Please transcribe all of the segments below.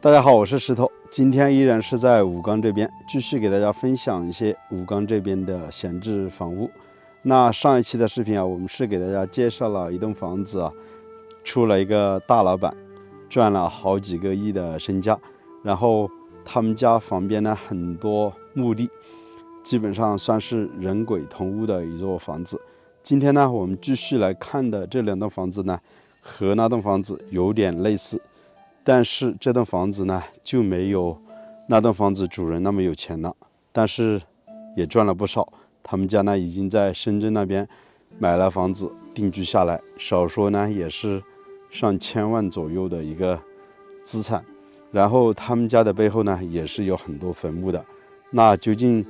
大家好，我是石头，今天依然是在武冈这边，继续给大家分享一些武冈这边的闲置房屋。那上一期的视频啊，我们是给大家介绍了一栋房子啊，出了一个大老板，赚了好几个亿的身家，然后他们家旁边呢很多墓地，基本上算是人鬼同屋的一座房子。今天呢，我们继续来看的这两栋房子呢，和那栋房子有点类似。但是这栋房子呢，就没有那栋房子主人那么有钱了，但是也赚了不少。他们家呢，已经在深圳那边买了房子定居下来，少说呢也是上千万左右的一个资产。然后他们家的背后呢，也是有很多坟墓的。那究竟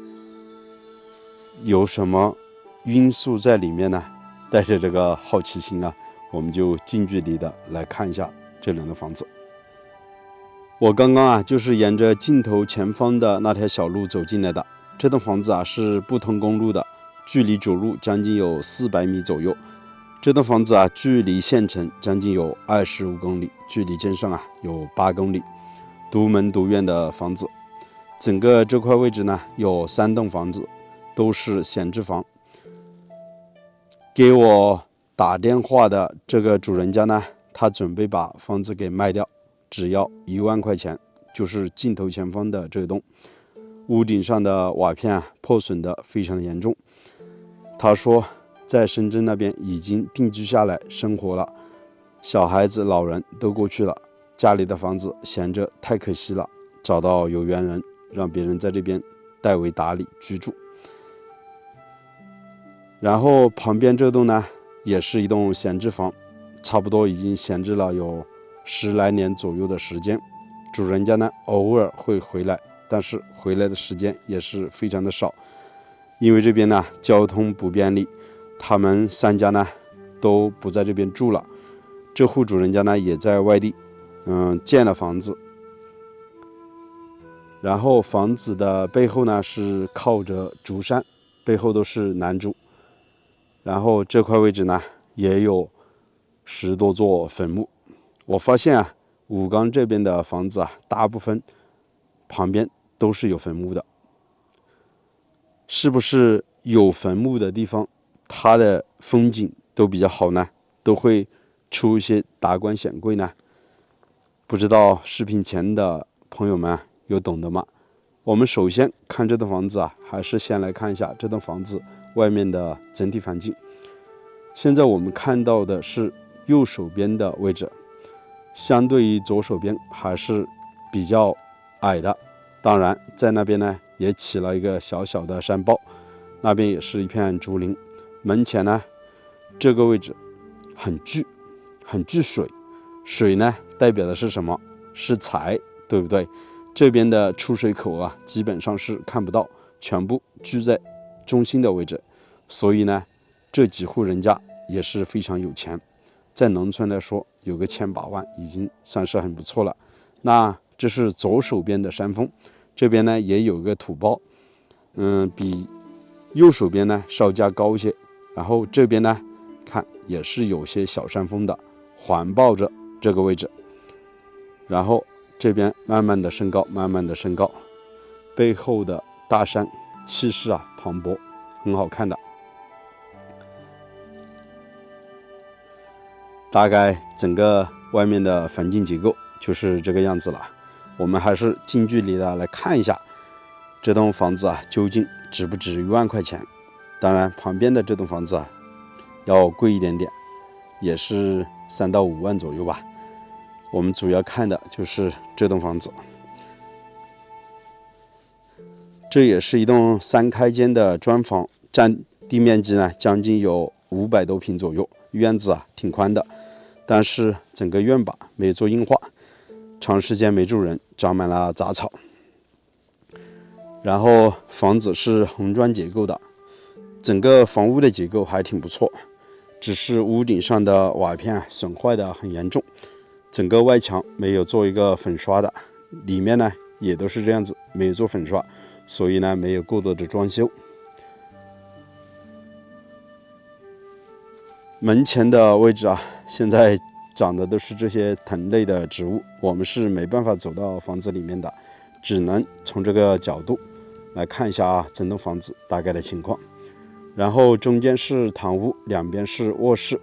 有什么因素在里面呢？带着这个好奇心啊，我们就近距离的来看一下这两栋房子。我刚刚啊，就是沿着镜头前方的那条小路走进来的。这栋房子啊是不通公路的，距离主路将近有400米左右。这栋房子啊，距离县城将近有25公里，距离镇上啊有8公里。独门独院的房子，整个这块位置呢有3栋房子，都是闲置房。给我打电话的这个主人家呢，他准备把房子给卖掉。只要1万块钱，就是镜头前方的这栋，屋顶上的瓦片啊破损的非常严重。他说在深圳那边已经定居下来生活了，小孩子老人都过去了，家里的房子闲着太可惜了，找到有缘人，让别人在这边代为打理居住。然后旁边这栋呢，也是一栋闲置房，差不多已经闲置了有10来年左右的时间。主人家呢偶尔会回来，但是回来的时间也是非常的少，因为这边呢交通不便利，他们3家呢都不在这边住了。这户主人家呢也在外地建了房子，然后房子的背后呢是靠着竹山，背后都是楠竹。然后这块位置呢也有10多座坟墓。我发现啊，武冈这边的房子啊，大部分旁边都是有坟墓的。是不是有坟墓的地方，它的风景都比较好呢？都会出一些达官显贵呢？不知道视频前的朋友们有懂的吗？我们首先看这栋房子啊，还是先来看一下这栋房子外面的整体环境。现在我们看到的是右手边的位置，相对于左手边还是比较矮的。当然在那边呢也起了一个小小的山包，那边也是一片竹林。门前呢这个位置很聚水，水呢代表的是什么？是财，对不对？这边的出水口啊基本上是看不到，全部聚在中心的位置，所以呢这几户人家也是非常有钱，在农村来说有个千把万已经算是很不错了。那这是左手边的山峰，这边呢也有个土包，比右手边呢稍加高一些。然后这边呢看也是有些小山峰的，环抱着这个位置。然后这边慢慢的升高，慢慢的升高，背后的大山气势啊磅礴，很好看的。大概整个外面的环境结构就是这个样子了。我们还是近距离的来看一下这栋房子啊，究竟值不值1万块钱。当然旁边的这栋房子啊要贵一点点，也是3到5万左右吧。我们主要看的就是这栋房子，这也是一栋3开间的砖房，占地面积呢将近有500多平左右，院子啊挺宽的，但是整个院坝没做硬化，长时间没住人，长满了杂草。然后房子是红砖结构的，整个房屋的结构还挺不错，只是屋顶上的瓦片损坏的很严重，整个外墙没有做一个粉刷的，里面呢也都是这样子，没有做粉刷，所以呢没有过多的装修。门前的位置啊，现在长的都是这些藤类的植物，我们是没办法走到房子里面的，只能从这个角度来看一下整栋房子大概的情况。然后中间是堂屋，两边是卧室，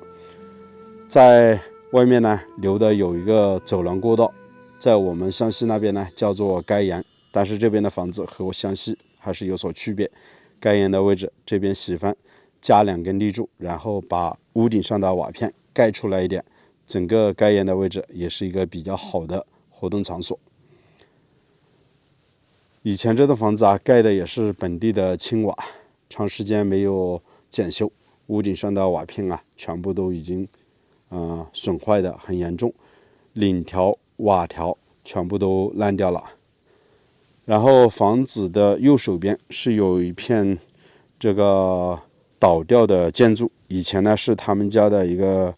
在外面呢留的有一个走廊过道，在我们湘西那边呢叫做该檐，但是这边的房子和我湘西还是有所区别。该檐的位置这边喜欢加2根立柱，然后把屋顶上的瓦片盖出来一点，整个该檐的位置也是一个比较好的活动场所。以前这栋房子盖的也是本地的青瓦，长时间没有检修，屋顶上的瓦片全部都已经损坏的很严重，檩条瓦条全部都烂掉了。然后房子的右手边是有一片这个倒掉的建筑，以前呢是他们家的一个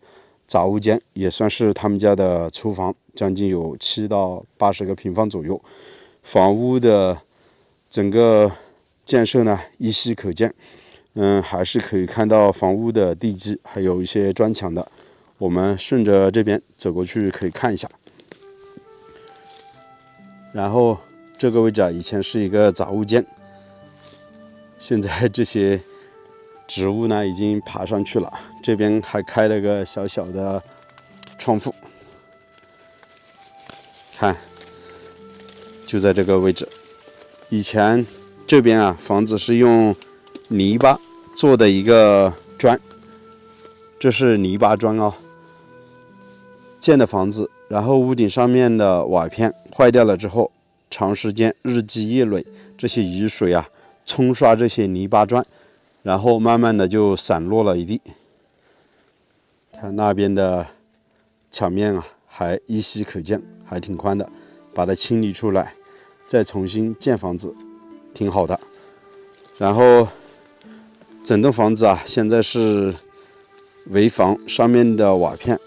杂物间，也算是他们家的厨房，将近有7到80个平方左右。房屋的整个建设呢依稀可见，还是可以看到房屋的地基，还有一些砖墙的。我们顺着这边走过去可以看一下。然后这个位置以前是一个杂物间，现在这些植物呢已经爬上去了，这边还开了个小小的窗户，看就在这个位置。以前这边房子是用泥巴做的一个砖，这是泥巴砖建的房子，然后屋顶上面的瓦片坏掉了之后，长时间日积月累，这些雨水冲刷这些泥巴砖，然后慢慢的就散落了一地。看那边的墙面还依稀可见，还挺宽的，把它清理出来再重新建房子挺好的。然后整栋房子现在是围房，上面的瓦片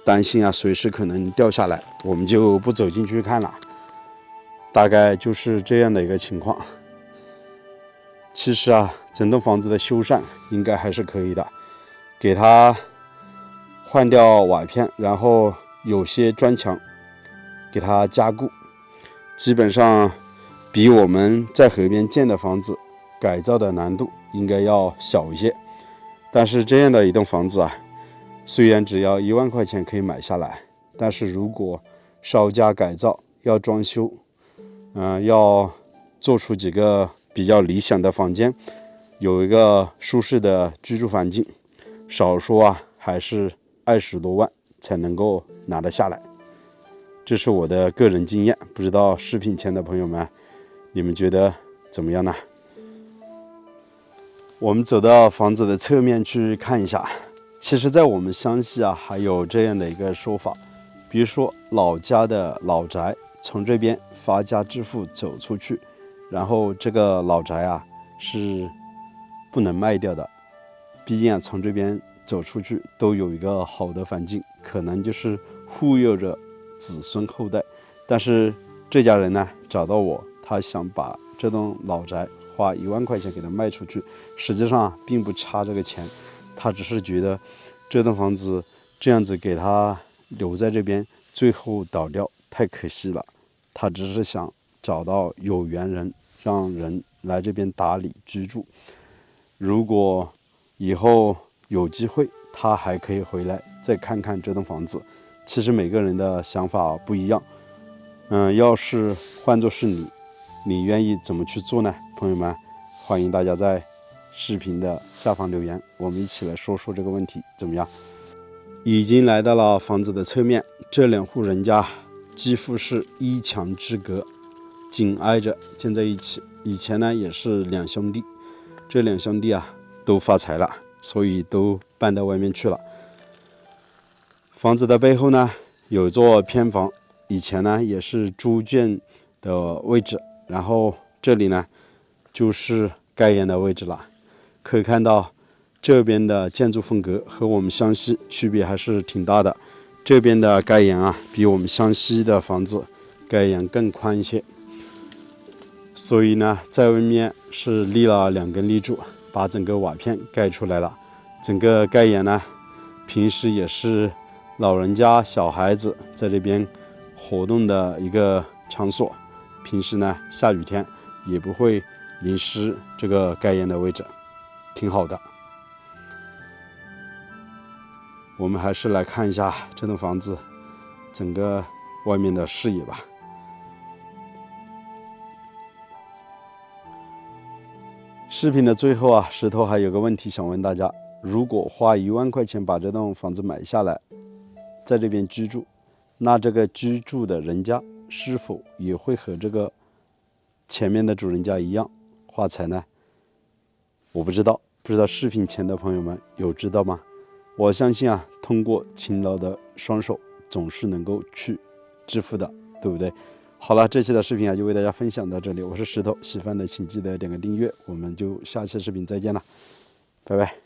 担心随时可能掉下来，我们就不走进去看了，大概就是这样的一个情况。其实整栋房子的修缮应该还是可以的，给它换掉瓦片，然后有些砖墙给它加固，基本上比我们在河边建的房子改造的难度应该要小一些。但是这样的一栋房子虽然只要1万块钱可以买下来，但是如果稍加改造，要装修，要做出几个比较理想的房间，有一个舒适的居住环境，少说还是20多万才能够拿得下来。这是我的个人经验，不知道视频前的朋友们你们觉得怎么样呢？我们走到房子的侧面去看一下。其实在我们湘西还有这样的一个说法，比如说老家的老宅，从这边发家致富走出去，然后这个老宅是不能卖掉的，毕竟从这边走出去都有一个好的环境，可能就是护佑着子孙后代。但是这家人呢找到我，他想把这栋老宅花1万块钱给他卖出去，实际上并不差这个钱，他只是觉得这栋房子这样子给他留在这边，最后倒掉太可惜了。他只是想找到有缘人，让人来这边打理居住。如果以后有机会，他还可以回来再看看这栋房子。其实每个人的想法不一样，要是换作是你愿意怎么去做呢？朋友们，欢迎大家在视频的下方留言，我们一起来说说这个问题怎么样？已经来到了房子的侧面，这2户人家几乎是1墙之隔，紧挨着建在一起。以前呢也是2兄弟，这2兄弟都发财了，所以都搬到外面去了。房子的背后呢有座偏房，以前呢也是猪圈的位置，然后这里呢就是该檐的位置了。可以看到这边的建筑风格和我们湘西区别还是挺大的，这边的该檐比我们湘西的房子该檐更宽一些，所以呢在外面是立了2根立柱，把整个瓦片盖出来了。整个该檐呢平时也是老人家、小孩子在这边活动的一个场所。平时呢，下雨天也不会淋湿这个盖檐的位置，挺好的。我们还是来看一下这栋房子整个外面的视野吧。视频的最后啊，石头还有个问题想问大家：如果花1万块钱把这栋房子买下来，在这边居住，那这个居住的人家是否也会和这个前面的主人家一样发财呢？我不知道，不知道视频前的朋友们有知道吗？我相信啊，通过勤劳的双手总是能够去致富的，对不对？好了，这期的视频啊就为大家分享到这里，我是石头，喜欢的请记得点个订阅，我们就下期视频再见了，拜拜。